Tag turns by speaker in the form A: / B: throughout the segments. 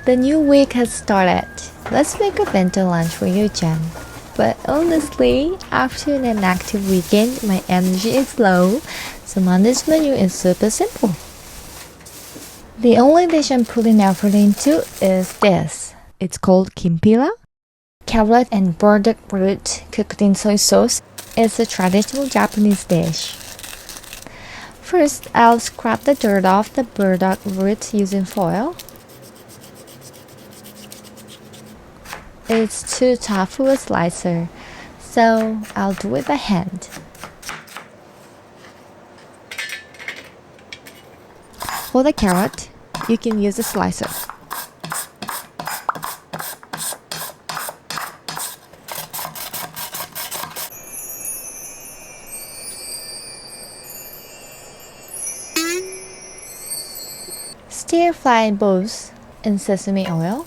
A: The new week has started. Let's make a bento lunch for you, Jen. But honestly, after an active weekend, my energy is low, so Monday's menu is super simple. The only dish I'm putting effort into is this. It's called Kinpira. Carrot and burdock root cooked in soy sauce. It's a traditional Japanese dish. First, I'll scrap the dirt off the burdock root using foil. It's too tough for a slicer, so I'll do it by hand. For the carrot, you can use a slicer. Stir fry both in sesame oil.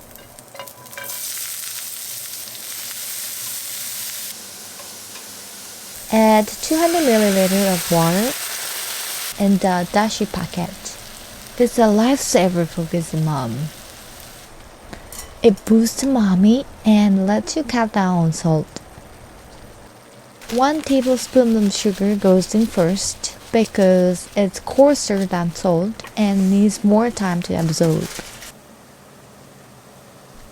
A: Add 200 ml of water and the dashi packet. It's a lifesaver for busy mom. It boosts umami and lets you cut down on salt. 1 tablespoon of sugar goes in first because it's coarser than salt and needs more time to absorb.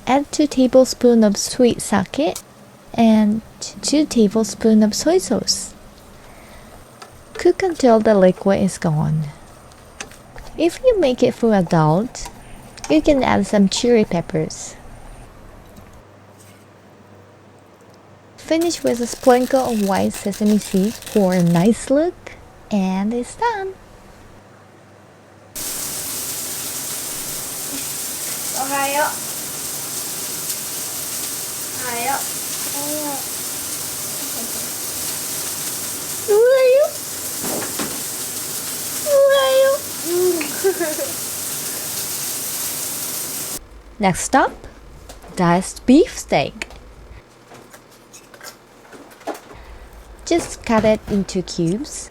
A: Add 2 tablespoons of sweet sake and 2 tablespoons of soy sauce. Cook until the liquid is gone. If you make it for adult, you can add some chili peppers. Finish with a sprinkle of white sesame seed for a nice look, and it's done.
B: Ohayo. Ohayo.
A: Next stop, diced beef steak. Just cut it into cubes.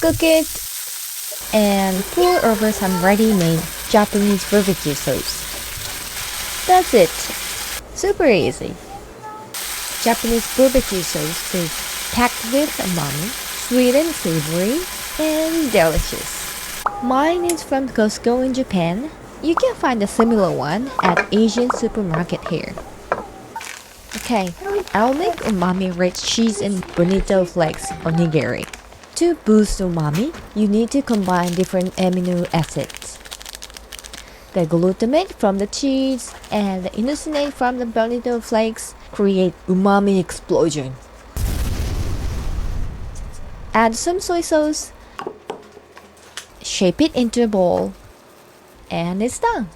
A: Cook it and pour over some ready-made Japanese barbecue sauce. That's it. Super easy. Japanese barbecue sauce is packed with umami, sweet and savory, and delicious. Mine is from Costco in Japan. You can find a similar one at Asian supermarket here. Okay, I'll make umami-rich cheese and bonito flakes onigiri. To boost umami, you need to combine different amino acids. The glutamate from the cheese and the inosinate from the bonito flakes create umami explosion. Add some soy sauce, shape it into a ball, and it's done.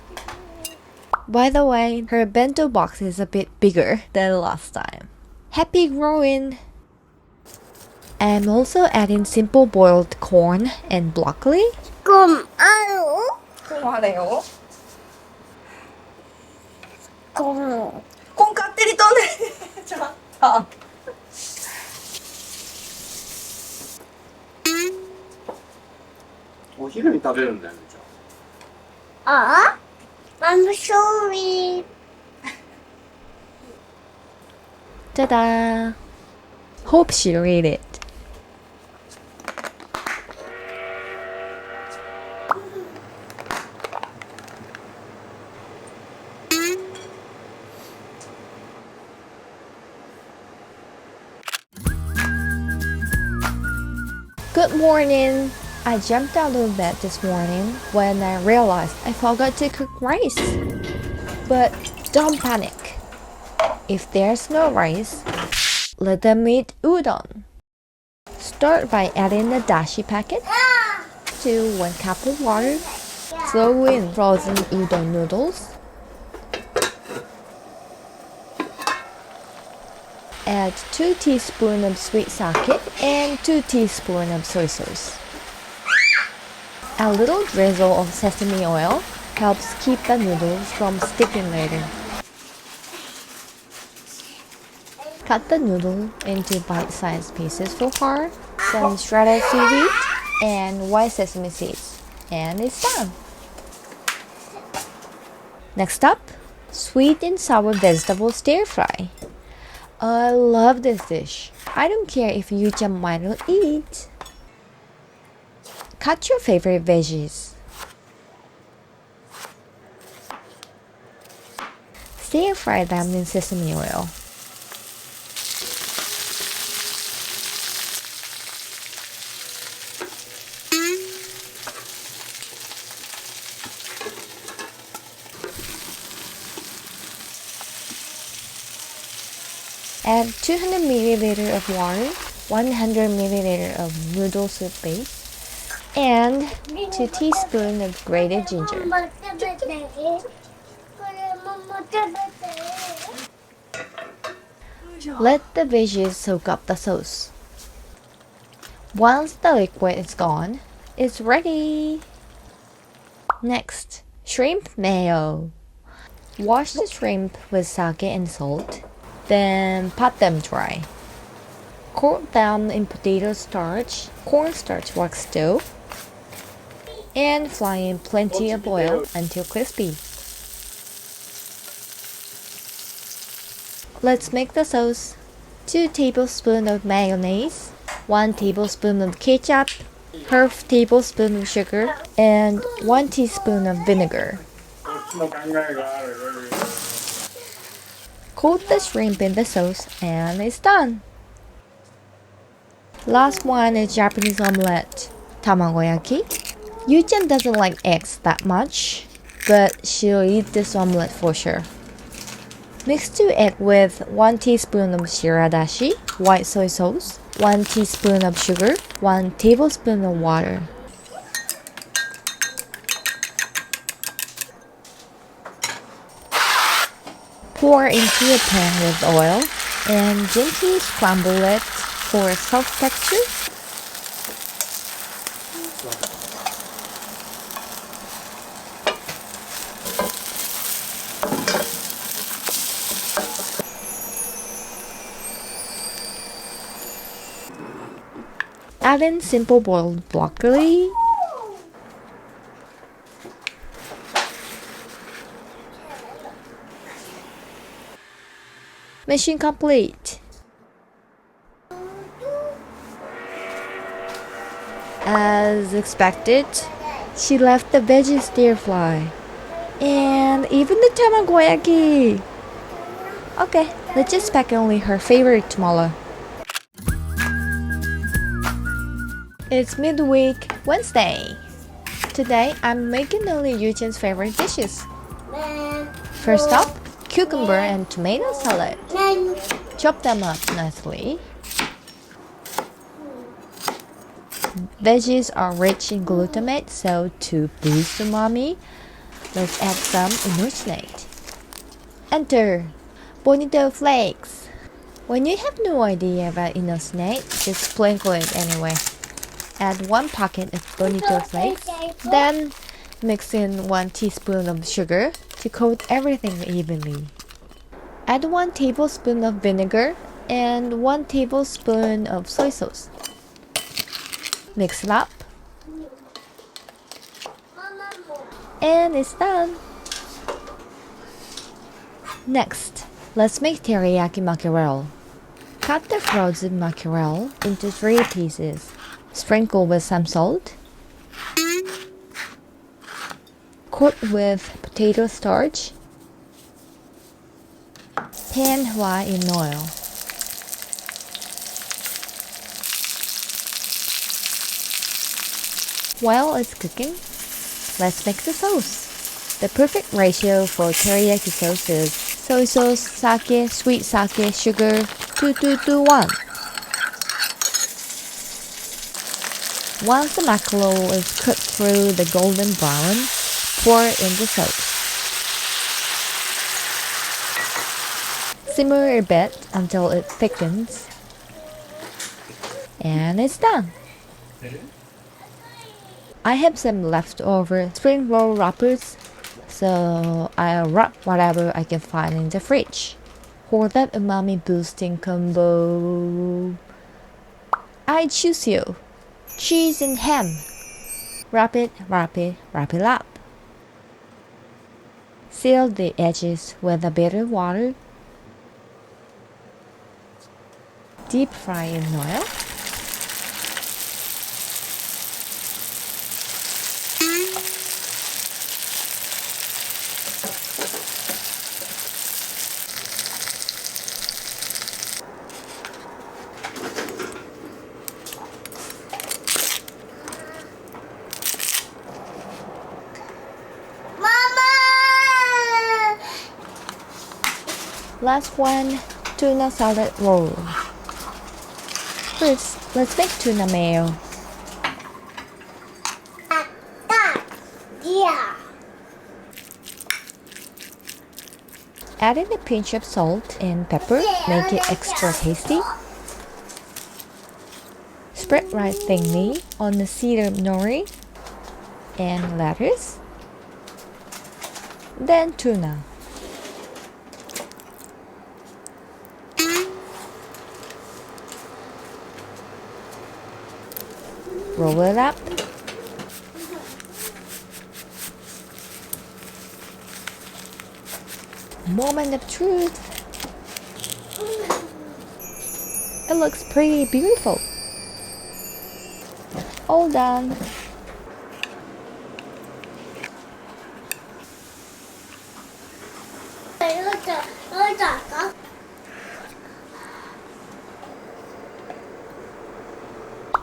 A: By the way, her bento box is a bit bigger than last time. Happy growing! I'm also adding simple boiled corn and broccoli.
B: 고마워요. 콩 깍두기 떠네. 좋다.
C: 어디를 이따 배우는데, 진짜?
B: I'm sorry.
A: Ta-da! Hope she read it. Good morning! I jumped out of bed this morning when I realized I forgot to cook rice. But don't panic. If there's no rice, let them eat udon. Start by adding the dashi packet to 1 cup of water. Throw in frozen udon noodles. Add 2 teaspoons of sweet sake and 2 teaspoons of soy sauce. A little drizzle of sesame oil helps keep the noodles from sticking later. Cut the noodle into bite-sized pieces for her, some shredded seaweed, and white sesame seeds, and it's done. Next up, sweet and sour vegetable stir fry. I love this dish. I don't care if you just might not eat. Cut your favorite veggies. Stir fry them in sesame oil. Add 200 ml of water, 100 ml of noodle soup base, and 2 teaspoons of grated ginger. Let the veggies soak up the sauce. Once the liquid is gone, it's ready. Next, shrimp mayo. Wash the shrimp with sake and salt. Then pat them dry. Coat them in potato starch, cornstarch wax dough, and fry in plenty of oil until crispy. Let's make the sauce. 2 tablespoons of mayonnaise, 1 tablespoon of ketchup, half tablespoon of sugar, and 1 teaspoon of vinegar. Coat the shrimp in the sauce and it's done. Last one is Japanese omelette, tamagoyaki. Yu-chan doesn't like eggs that much, but she'll eat this omelette for sure. Mix 2 eggs with 1 teaspoon of shira dashi, white soy sauce, 1 teaspoon of sugar, 1 tablespoon of water. Pour into a pan with oil and gently scramble it for a soft texture. Add in simple boiled broccoli. Mission complete. As expected, she left the veggie stir fry and even the tamagoyaki. Okay, let's just pack only her favorite tomorrow. It's midweek Wednesday. Today I'm making only Yu-chan's favorite dishes. First up, cucumber and tomato salad. Chop them up nicely. Veggies are rich in glutamate, so to boost umami, let's add some Inosinate. Enter bonito flakes. When you have no idea about Inosinate, just sprinkle it anyway. Add 1 packet of bonito flakes, then mix in 1 teaspoon of sugar to coat everything evenly. Add 1 tablespoon of vinegar and 1 tablespoon of soy sauce. Mix it up. And it's done. Next, let's make teriyaki mackerel. Cut the frozen mackerel into 3 pieces. Sprinkle with some salt. Coat with potato starch. Pan fry in oil. While it's cooking, let's make the sauce. The perfect ratio for teriyaki sauce is soy sauce, sake, sweet sake, sugar, 2-2-2-1. Once the mackerel is cooked through the golden brown, pour in the sauce. Simmer a bit until it thickens. And it's done. I have some leftover spring roll wrappers, so I'll wrap whatever I can find in the fridge. For that umami boosting combo, I choose you. Cheese and ham. Wrap it, wrap it, wrap it up. Seal the edges with a bit of water. Deep fry in oil.
B: Mama!
A: Last one, tuna salad roll. First, let's make tuna mayo.
B: Yeah.
A: Adding a pinch of salt and pepper, make it extra tasty. Spread right thinly on the seed of nori and lettuce. Then tuna. Roll it up. Moment of truth. It looks pretty beautiful. All done.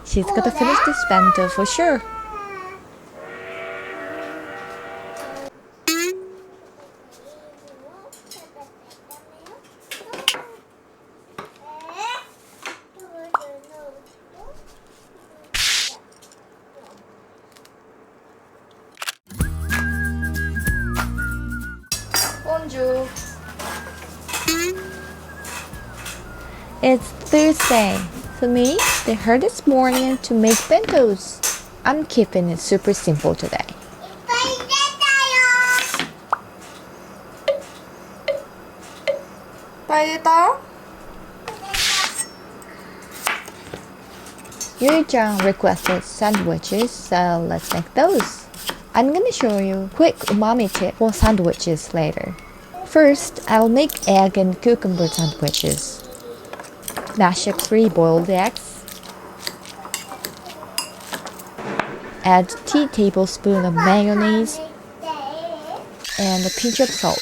A: She's gonna finish this bento for sure.
B: Bonjour.
A: It's Thursday. For me, they heard this morning to make bentos. I'm keeping it super simple today.
B: 빨리다.
A: Yuri-chan requested sandwiches, so let's make those. I'm gonna show you a quick umami tip for sandwiches later. First, I'll make egg and cucumber sandwiches. Mash up 3 boiled eggs. Add 2 tablespoons of mayonnaise and a pinch of salt.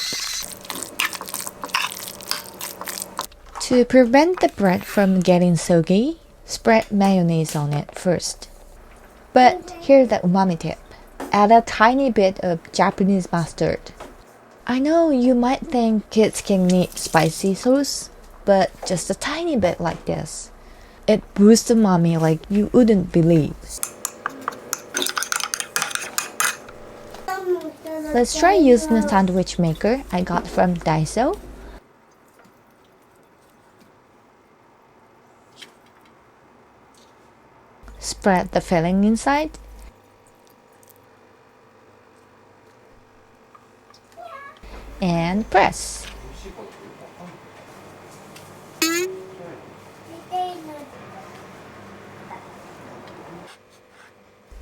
A: To prevent the bread from getting soggy, spread mayonnaise on it first. But here's the umami tip. Add a tiny bit of Japanese mustard. I know you might think kids can eat spicy sauce, but just a tiny bit like this. It boosts umami like you wouldn't believe. Let's try using the sandwich maker I got from Daiso. Spread the filling inside. And press.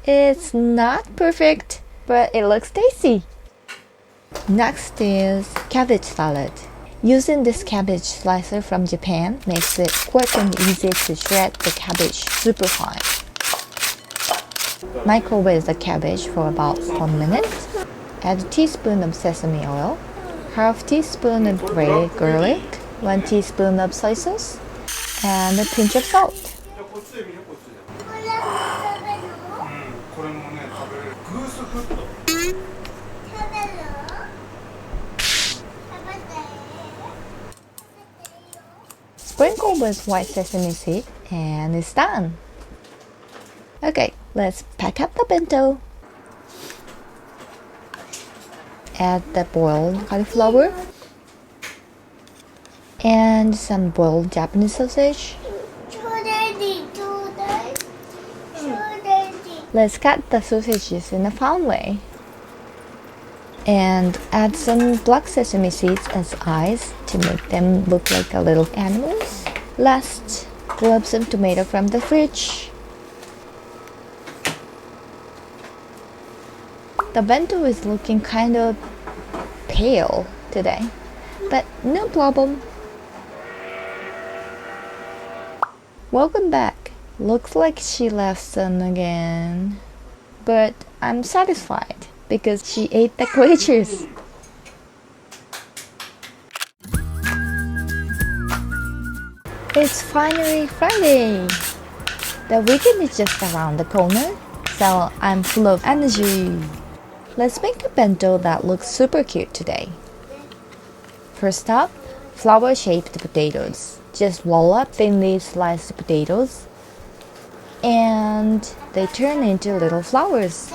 A: It's not perfect, but it looks tasty. Next is cabbage salad. Using this cabbage slicer from Japan makes it quick and easy to shred the cabbage super fine. Microwave the cabbage for about 1 minute. Add a teaspoon of sesame oil, half teaspoon of grated garlic, 1 teaspoon of soy sauce, and a pinch of salt. Sprinkle with white sesame seed and it's done. Okay, let's pack up the bento. Add the boiled cauliflower and some boiled Japanese sausage. Let's cut the sausages in a fun way. And add some black sesame seeds as eyes to make them look like a little animals. Last, grab some tomato from the fridge. The bento is looking kind of pale today, but no problem. Welcome back. Looks like she left some again, but I'm satisfied because she ate the creatures. It's finally Friday. The weekend is just around the corner, so I'm full of energy. Let's make a bento that looks super cute today. First up, flower-shaped potatoes. Just roll up thinly sliced potatoes and they turn into little flowers.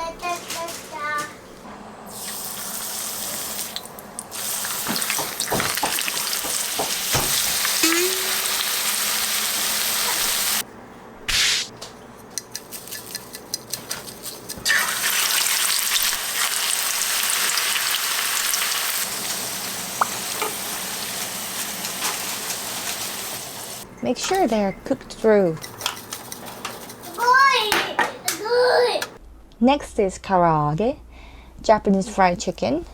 A: Make sure they are cooked through. Next is karaage, Japanese fried chicken.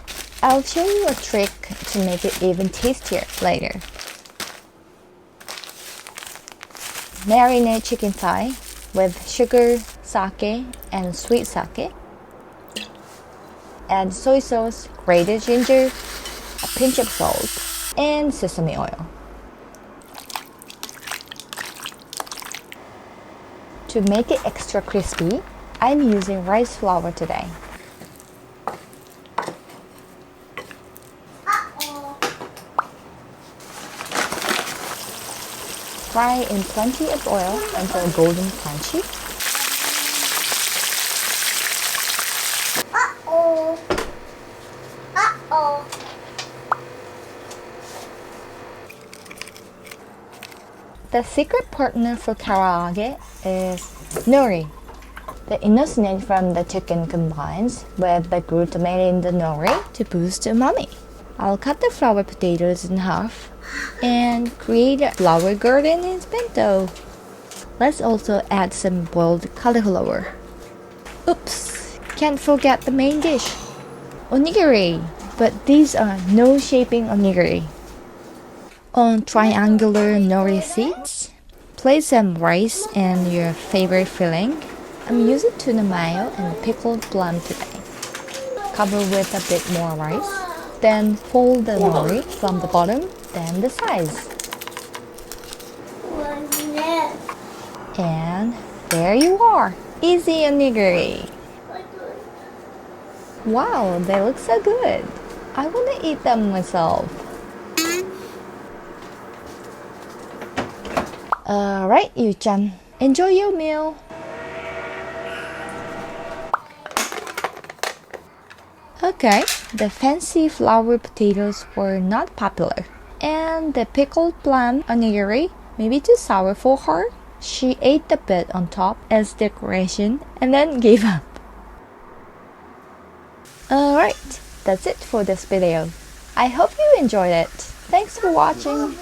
A: I'll show you a trick to make it even tastier later. Marinate chicken thigh with sugar, sake, and sweet sake. Add soy sauce, grated ginger, a pinch of salt, and sesame oil. To make it extra crispy, I'm using rice flour today. Fry in plenty of oil until golden crunchy. The secret partner for karaage is nori. The Inosinate from the chicken combines with the glutamate in the nori to boost umami. I'll cut the flower potatoes in half and create a flower garden in bento. Let's also add some boiled cauliflower. Oops, can't forget the main dish, onigiri. But these are no shaping onigiri. On triangular nori seeds, place some rice and your favorite filling. I'm using tuna mayo and pickled plum today. Cover with a bit more rice. Then fold the nori from the bottom, then the sides. And there you are! Easy onigiri! Wow, they look so good! I want to eat them myself. Alright, Yu-chan, enjoy your meal! Okay, the fancy flower potatoes were not popular. And the pickled plum onigiri, maybe too sour for her. She ate the bit on top as decoration and then gave up. Alright, that's it for this video. I hope you enjoyed it. Thanks for watching.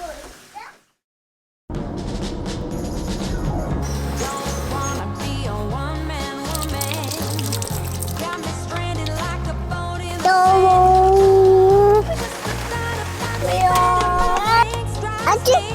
B: Mayo.